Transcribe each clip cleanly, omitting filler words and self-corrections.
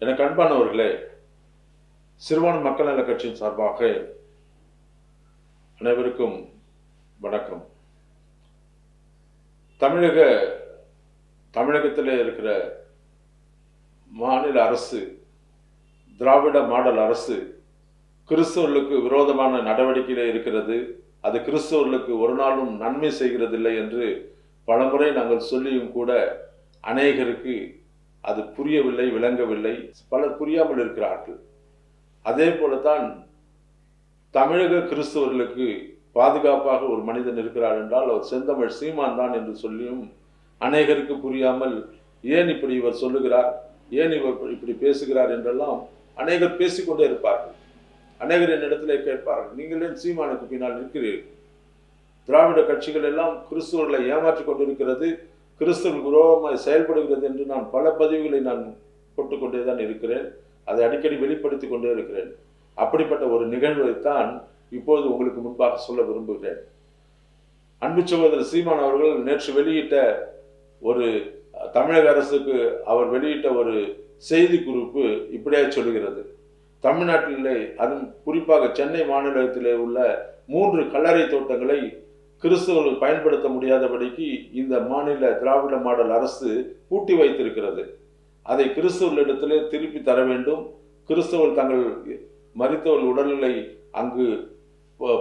எனக்கு அன்பானவர்களே, சிறுபான்மை மக்கள் நல கட்சியின் சார்பாக அனைவருக்கும் வணக்கம். தமிழகத்திலே இருக்கிற மாநில அரசு, திராவிட மாடல் அரசு கிறிஸ்தவர்களுக்கு விரோதமான நடவடிக்கையிலே இருக்கிறது. அது கிறிஸ்தவர்களுக்கு ஒரு நாளும் நன்மை செய்கிறதில்லை என்று பலமுறை நாங்கள் சொல்லியும் கூட அநேகருக்கு அது புரியவில்லை, விளங்கவில்லை. பலர் புரியாமல் இருக்கிறார்கள். அதே போலதான் தமிழக கிறிஸ்தவர்களுக்கு பாதுகாப்பாக ஒரு மனிதன் இருக்கிறார் என்றால் அவர் செந்தமிழ் சீமான் தான் என்று சொல்லியும் அநேகருக்கு புரியாமல், ஏன் இப்படி இவர் சொல்லுகிறார், ஏன் இவர் இப்படி பேசுகிறார் என்றெல்லாம் அநேகர் பேசிக்கொண்டே இருப்பார்கள். அநேகர் என்னிடத்திலே கேட்பார்கள், நீங்கள் ஏன் சீமானுக்கு பின்னால் இருக்கிறீர்கள்? திராவிட கட்சிகள் எல்லாம் கிறிஸ்தவர்களை ஏமாற்றிக் கொண்டிருக்கிறது, கிறிஸ்தவர்கள் விரோதமாக செயல்படுகிறது என்று நான் பல பதிவுகளை நான் போட்டுக்கொண்டே தான் இருக்கிறேன். அதை அடிக்கடி வெளிப்படுத்தி கொண்டே இருக்கிறேன். அப்படிப்பட்ட ஒரு நிகழ்வைத்தான் இப்போது உங்களுக்கு முன்பாக சொல்ல விரும்புகிறேன். அன்பு சகோதரர் சீமான் அவர்கள் நேற்று வெளியிட்ட ஒரு தமிழக அரசுக்கு அவர் வெளியிட்ட ஒரு செய்தி குறிப்பு இப்படியே சொல்லுகிறது. தமிழ்நாட்டிலே, அதுவும் குறிப்பாக சென்னை மாநிலத்திலே உள்ள 3 கல்லறை தோட்டங்களை கிறிஸ்தவர்கள் பயன்படுத்த முடியாதபடிக்கு இந்த மாநில திராவிட மாடல் அரசு பூட்டி வைத்திருக்கிறது. அதை கிறிஸ்தவர்களிடத்திலே திருப்பி தர வேண்டும், கிறிஸ்தவர்கள் தங்கள் மரித்தவர்கள் உடல்களை அங்கு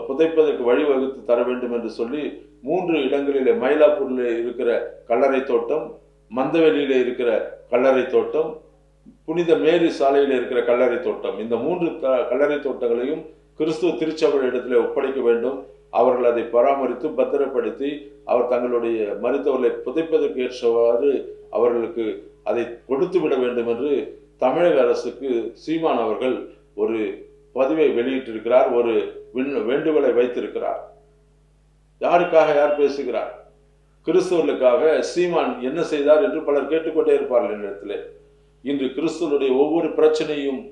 புதைப்பதற்கு வழிவகுத்து தர வேண்டும் என்று சொல்லி 3 இடங்களிலே, மயிலாப்பூரில் இருக்கிற கல்லறை தோட்டம், மந்தவெளியிலே இருக்கிற கல்லறை தோட்டம், புனித மேரி சாலையில் இருக்கிற கல்லறை தோட்டம், இந்த 3 கல்லறை தோட்டங்களையும் கிறிஸ்துவ திருச்சபை இடத்திலே ஒப்படைக்க வேண்டும். அவர்கள் அதை பராமரித்து பத்திரப்படுத்தி அவர் தங்களுடைய மரித்தவர்களை புதைப்பதற்கு ஏற்றவாறு அவர்களுக்கு அதை கொடுத்து விட வேண்டும் என்று தமிழக அரசுக்கு சீமான் அவர்கள் ஒரு பதிவை வெளியிட்டிருக்கிறார், ஒரு வேண்டுகோளை வைத்திருக்கிறார். யாருக்காக யார் பேசுகிறார்? கிறிஸ்தவர்களுக்காக சீமான் என்ன செய்தார் என்று பலர் கேட்டுக்கொண்டே இருப்பார்கள் என்னிடத்திலே. இன்று கிறிஸ்தவருடைய ஒவ்வொரு பிரச்சனையும்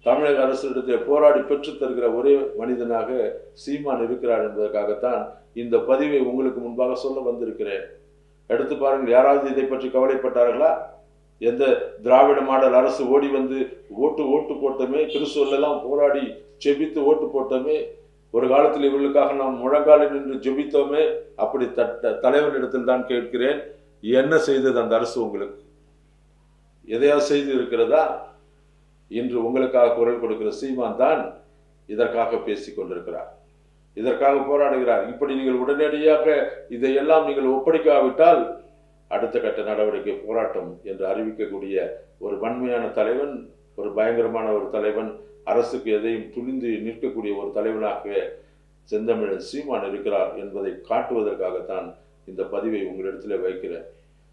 தமிழக அரசிடத்தில் போராடி பெற்று தருகிற ஒரே மனிதனாக சீமான் இருக்கிறார் என்பதற்காகத்தான் இந்த பதிவை உங்களுக்கு முன்பாக சொல்ல வந்திருக்கிறேன். எடுத்து பாருங்கள், யாராவது இதை பற்றி கவலைப்பட்டார்களா? எந்த திராவிட மாடல் அரசு ஓடி வந்து ஓட்டு போட்டோமே, கிறிஸ்துவெல்லாம் போராடி ஜெபித்து ஓட்டு போட்டோமே, ஒரு காலத்தில் இவர்களுக்காக நாம் முழங்காலில் நின்று ஜெபித்தோமே, அப்படி தலைவனிடத்தில் தான் கேட்கிறேன், என்ன செய்தது அந்த அரசு? உங்களுக்கு எதையாவது செய்து இருக்கிறதா? இன்று உங்களுக்காக குரல் கொடுக்கிற சீமான் தான் இதற்காக பேசிக் கொண்டிருக்கிறார், இதற்காக போராடுகிறார். இப்படி நீங்கள் உடனடியாக இதையெல்லாம் நீங்கள் ஒப்படைக்காவிட்டால் அடுத்த கட்ட நடவடிக்கை போராட்டம் என்று அறிவிக்கக்கூடிய ஒரு வன்மையான தலைவன், ஒரு பயங்கரமான ஒரு தலைவன், அரசுக்கு எதையும் துணிந்து நிற்கக்கூடிய ஒரு தலைவனாக செந்தமிழன் சீமான் இருக்கிறார் என்பதை காட்டுவதற்காகத்தான் இந்த பதிவை உங்களிடத்தில் வைக்கிறேன்.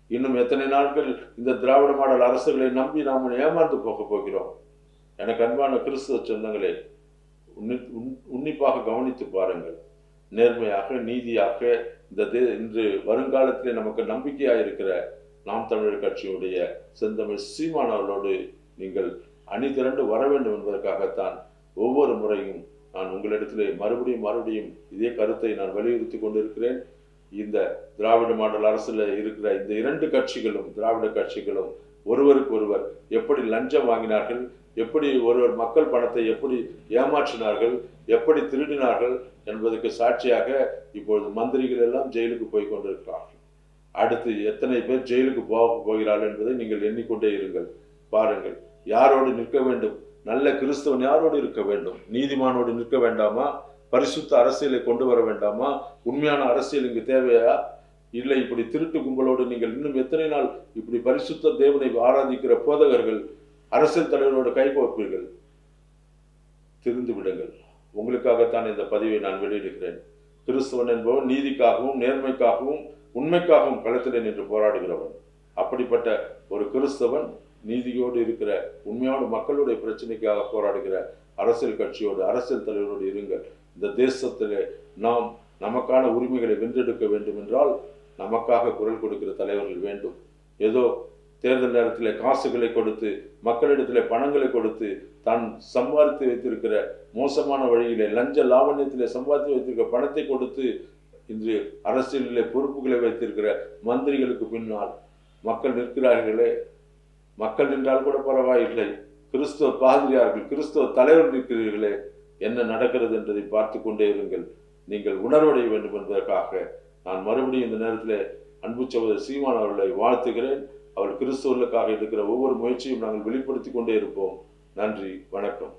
இன்னும் எத்தனை நாட்கள் இந்த திராவிட மாடல் அரசுகளை நம்பி நாம் ஏமாந்து போக போகிறோம்? எனக்கு அன்பான கிறிஸ்துவ சொந்தங்களே, உன்னிப்பாக கவனித்து பாருங்கள். நேர்மையாக, நீதியாக இன்று வருங்காலத்திலே நமக்கு நம்பிக்கையாக இருக்கிற நாம் தமிழர் கட்சியுடைய செந்தமிழ் சீமான் அவர்களோடு நீங்கள் அணி திரண்டு வர வேண்டும் என்பதற்காகத்தான் ஒவ்வொரு முறையும் நான் உங்களிடத்திலே மறுபடியும் இதே கருத்தை நான் வலியுறுத்தி கொண்டிருக்கிறேன். இந்த திராவிட மாடல் அரசில் இருக்கிற இந்த 2 கட்சிகளும், திராவிட கட்சிகளும் ஒருவருக்கு ஒருவர் எப்படி லஞ்சம் வாங்கினார்கள், எப்படி ஒருவர் மக்கள் பணத்தை எப்படி ஏமாற்றினார்கள், எப்படி திருடினார்கள் என்பதற்கு சாட்சியாக இப்பொழுது மந்திரிகள் எல்லாம் ஜெயிலுக்கு போய் கொண்டிருக்கிறார்கள். அடுத்து எத்தனை பேர் ஜெயிலுக்கு போகிறார்கள் என்பதை நீங்கள் எண்ணிக்கொண்டே இருங்கள். பாருங்கள், யாரோடு நிற்க வேண்டும்? நல்ல கிறிஸ்தவன் யாரோடு இருக்க வேண்டும்? நீதிமானோடு நிற்க வேண்டாமா? பரிசுத்த அரசியலை கொண்டு வர வேண்டாமா? உண்மையான அரசியல் இங்கு தேவையா? இல்லை, இப்படி திருட்டு கும்பலோடு நீங்கள் இன்னும் எத்தனை நாள் இப்படி பரிசுத்த தேவனை ஆராதிக்கிற போதகர்கள், அரசியல் தலைவரோடு கைகோப்பீர்கள்? திருந்து விடுங்கள். உங்களுக்காகத்தான் இந்த பதிவை நான் வெளியிடுகிறேன். கிறிஸ்தவன் என்பவன் நீதிக்காகவும், நேர்மைக்காகவும், உண்மைக்காகவும் களத்திலே நின்று போராடுகிறவன். அப்படிப்பட்ட ஒரு கிறிஸ்தவன் நீதியோடு இருக்கிற, உண்மையோடு மக்களுடைய பிரச்சனைக்காக போராடுகிற அரசியல் கட்சியோடு, அரசியல் தலைவரோடு இருங்கள். இந்த தேசத்திலே நாம் நமக்கான உரிமைகளை வென்றெடுக்க வேண்டும் என்றால் நமக்காக குரல் கொடுக்கிற தலைவர்கள் வேண்டும். ஏதோ தேர்தல் நேரத்திலே காசுகளை கொடுத்து, மக்களிடத்திலே பணங்களை கொடுத்து, தான் சம்பாதித்து வைத்திருக்கிற மோசமான வழியிலே லஞ்ச லாவண்யத்திலே சம்பாதித்து வைத்திருக்கிற பணத்தை கொடுத்து இன்று அரசியலிலே பொறுப்புகளை வைத்திருக்கிற மந்திரிகளுக்கு பின்னால் மக்கள் நிற்கிறார்களே, மக்கள் நின்றால் கூட பரவாயில்லை, கிறிஸ்துவ பாதிரியார்கள், கிறிஸ்துவ தலைவர் இருக்கிறீர்களே, என்ன நடக்கிறது என்பதை பார்த்து கொண்டே இருங்கள். நீங்கள் உணர்வடைய வேண்டும் என்பதற்காக நான் மறுபடியும் இந்த நேரத்தில் அன்பு சகோதரர் சீமான் அவர்களை வாழ்த்துகிறேன். அவர் கிறிஸ்துவர்களுக்காக எடுக்கிற ஒவ்வொரு முயற்சியும் நாங்கள் வெளிப்படுத்தி கொண்டே இருப்போம். நன்றி, வணக்கம்.